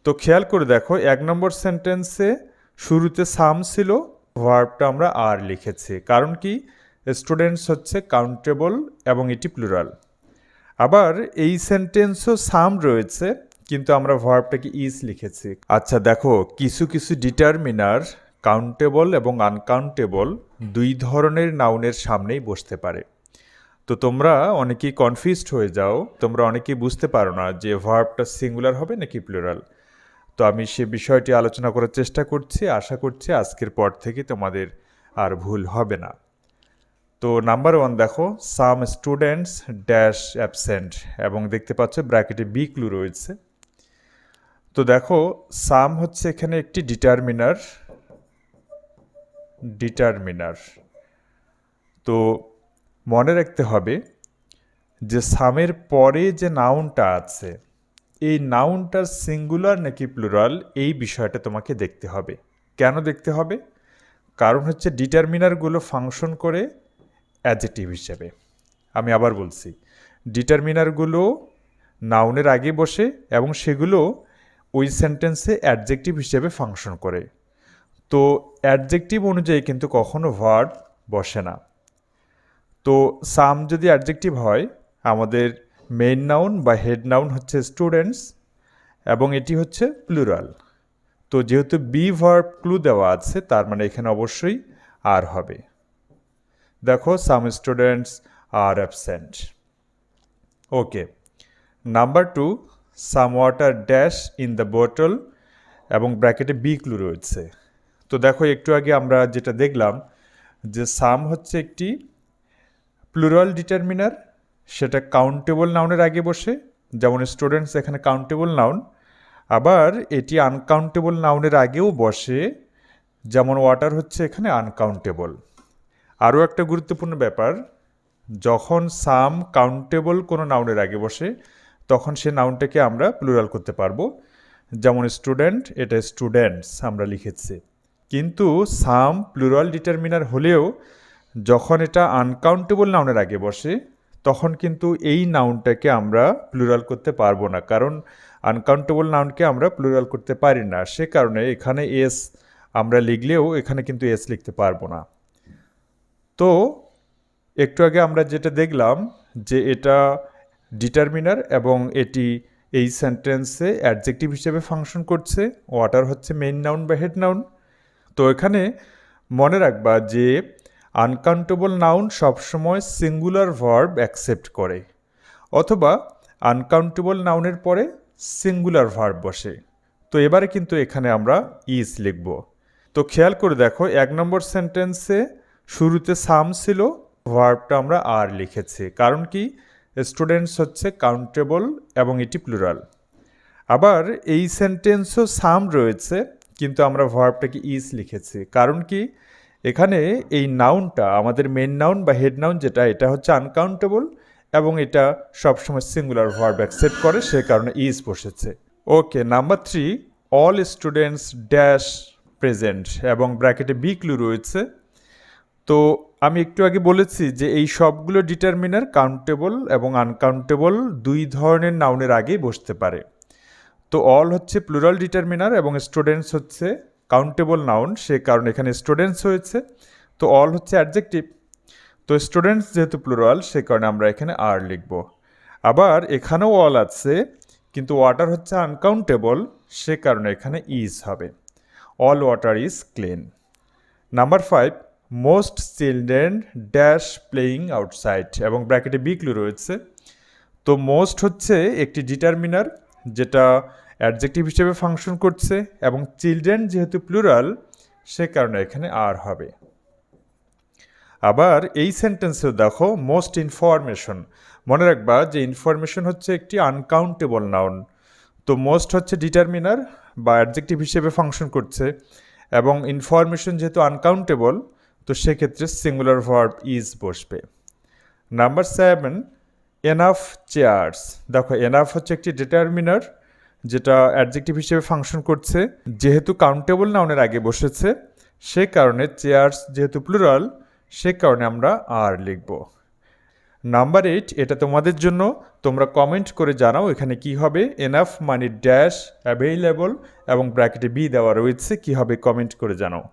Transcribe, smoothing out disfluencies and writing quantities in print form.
তো খেয়াল করে দেখো ১ নম্বর সেন্টেন্সে শুরুতে সাম ছিল, ভার্বটা আমরা আর লিখেছি। কারণ কি? স্টুডেন্টস হচ্ছে কাউন্টেবল এবং এটি প্লুরাল। আবার এই সেন্টেন্সও সাম রয়েছে, কিন্তু আমরা ভার্বটাকে ইজ লিখেছি। আচ্ছা দেখো, কিছু কিছু ডিটারমিনার কাউন্টেবল এবং আনকাউন্টেবল দুই ধরনের নাউনের সামনেই বসতে পারে। তো তোমরা অনেকেই কনফিউজড হয়ে যাও, তোমরা অনেকেই বুঝতে পারো না যে ভার্বটা সিঙ্গুলার হবে নাকি প্লুরাল। তো আমি সে বিষয়টি আলোচনা করার চেষ্টা করছি, আশা করছি আজকের পর থেকে তোমাদের আর ভুল হবে না। তো নাম্বার 1 দেখো, সাম স্টুডেন্টস ড্যাশ অ্যাবসেন্ট, এবং দেখতে পাচ্ছ ব্র্যাকেটে বি ক্লু রয়েছে। তো দেখো, সাম হচ্ছে এখানে একটি ডিটারমিনার। তো মনে রাখতে হবে যে সামের পরে যে নাউনটা আছে, এই নাউনটার সিঙ্গুলার নাকি প্লুরাল, এই বিষয়টা তোমাকে দেখতে হবে। কেন দেখতে হবে? কারণ হচ্ছে ডিটারমিনারগুলো ফাংশন করে অ্যাডজেক্টিভ হিসেবে। আমি আবার বলছি, ডিটারমিনারগুলো নাউনের আগে বসে এবং সেগুলো ওই সেন্টেন্সে অ্যাডজেক্টিভ হিসেবে ফাংশন করে। তো অ্যাডজেক্টিভ অনুযায়ী কিন্তু কখনো ভার্ব বসে না। তো সাম যদি অ্যাডজেক্টিভ হয়, আমাদের মেইন নাউন বা হেড নাউন হচ্ছে স্টুডেন্টস এবং এটি হচ্ছে প্লুরাল। তো যেহেতু বি ভার্ব ক্লু দেওয়া আছে, তার মানে এখানে অবশ্যই আর হবে। দেখো, some students are absent. Okay, number 2, some water dash in the bottle, এবং ব্র্যাকেটে বি ক্লু রয়েছে। তো দেখো, একটু আগে আমরা যেটা দেখলাম যে সাম হচ্ছে একটি প্লুরাল ডিটারমিনার, সেটা কাউন্টেবল নাউনের আগে বসে, যেমন স্টুডেন্টস এখানে কাউন্টেবল নাউন। আবার এটি আনকাউন্টেবল নাউনের আগেও বসে, যেমন ওয়াটার হচ্ছে এখানে আনকাউন্টেবল। আরও একটা গুরুত্বপূর্ণ ব্যাপার, যখন সাম কাউন্টেবল কোনো নাউনের আগে বসে, তখন সে নাউনটাকে আমরা প্লুরাল করতে পারবো। যেমন স্টুডেন্ট, এটা স্টুডেন্টস আমরা লিখেছি। কিন্তু সাম প্লুরাল ডিটারমিনার হলেও যখন এটা আনকাউন্টেবল নাউনের আগে বসে, তখন কিন্তু এই নাউনটাকে আমরা প্লুরাল করতে পারবো না, কারণ আনকাউন্টেবল নাউনকে আমরা প্লুরাল করতে পারি না। সে কারণে এখানে এস আমরা লিখলেও এখানে কিন্তু এস লিখতে পারবো না। তো একটু আগে আমরা যেটা দেখলাম যে এটা ডিটারমিনার এবং এটি এই সেন্টেন্সে অ্যাডজেক্টিভ হিসেবে ফাংশন করছে। ওয়াটার হচ্ছে মেইন নাউন বা হেড নাউন। তো এখানে মনে রাখবা যে আনকাউন্টেবল নাউন সবসময় সিঙ্গুলার ভার্ব অ্যাকসেপ্ট করে, অথবা আনকাউন্টেবল নাউনের পরে সিঙ্গুলার ভার্ব বসে। তো এবারে কিন্তু এখানে আমরা ইজ লিখব। তো খেয়াল করে দেখো, ১ নম্বর সেন্টেন্সে শুরুতে সাম ছিল, ভার্বটা আমরা আর লিখেছি। কারণ কি? স্টুডেন্টস হচ্ছে কাউন্টেবল এবং এটি প্লুরাল। আবার এই সেন্টেন্সও সাম রয়েছে, কিন্তু আমরা ভার্বটাকে ইজ লিখেছি। কারণ কি? এখানে এই নাউনটা আমাদের মেন নাউন বা হেড নাউন যেটা, এটা হচ্ছে আনকাউন্টেবল এবং এটা সবসময় সিঙ্গুলার ভার্ব অ্যাকসেপ্ট করে, সে কারণে ইজ বসেছে। Okay, number 3, all students dash present, এবং ব্র্যাকেটে বি ক্লু রয়েছে। তো আমি একটু আগে বলেছি যে এই সবগুলো ডিটারমিনার কাউন্টেবল এবং আনকাউন্টেবল দুই ধরনের নাউনের আগেই বসতে পারে। তো অল হচ্ছে প্লুরাল ডিটারমিনার এবং স্টুডেন্টস হচ্ছে কাউন্টেবল নাউন, সে কারণে এখানে স্টুডেন্টস হয়েছে। তো অল হচ্ছে অ্যাডজেক্টিভ। তো স্টুডেন্টস যেহেতু প্লুরাল, সে কারণে আমরা এখানে আর লিখব। আবার এখানেও অল আছে, কিন্তু ওয়াটার হচ্ছে আনকাউন্টেবল, সে কারণে এখানে ইজ হবে। All water is clean. Number 5, most children dash playing outside, এবং ব্র্যাকেটে বি ক্লু রয়েছে। তো মোস্ট হচ্ছে একটি ডিটারমিনার যেটা অ্যাডজেক্টিভ হিসেবে ফাংশন করছে, এবং চিলড্রেন যেহেতু প্লুরাল, সে কারণে এখানে আর হবে। আবার এই সেন্টেন্সেও দেখো, মোস্ট ইনফরমেশন। মনে রাখবা যে ইনফরমেশন হচ্ছে একটি আনকাউন্টেবল নাউন। তো মোস্ট হচ্ছে ডিটারমিনার বা অ্যাডজেক্টিভ হিসেবে ফাংশন করছে, এবং ইনফরমেশন যেহেতু আনকাউন্টেবল, তো সেক্ষেত্রে সিঙ্গুলার ভার্ব ইজ বসবে। Number 7, enough chairs. দেখো, এনাফ হচ্ছে একটি ডিটারমিনার যেটা অ্যাডজেক্টিভ হিসেবে ফাংশন করছে। যেহেতু কাউন্টেবল নাউনের আগে বসেছে, সে কারণে চেয়ার্স যেহেতু প্লুরাল, সে কারণে আমরা আর লিখব। নাম্বার 8 এটা তোমাদের জন্য, তোমরা কমেন্ট করে জানাও এখানে কি হবে। এনাফ মানে ড্যাশ অ্যাভেইলেবল এবং ব্র্যাকেটে বি দেওয়া রয়েছে, কি হবে কমেন্ট করে জানাও।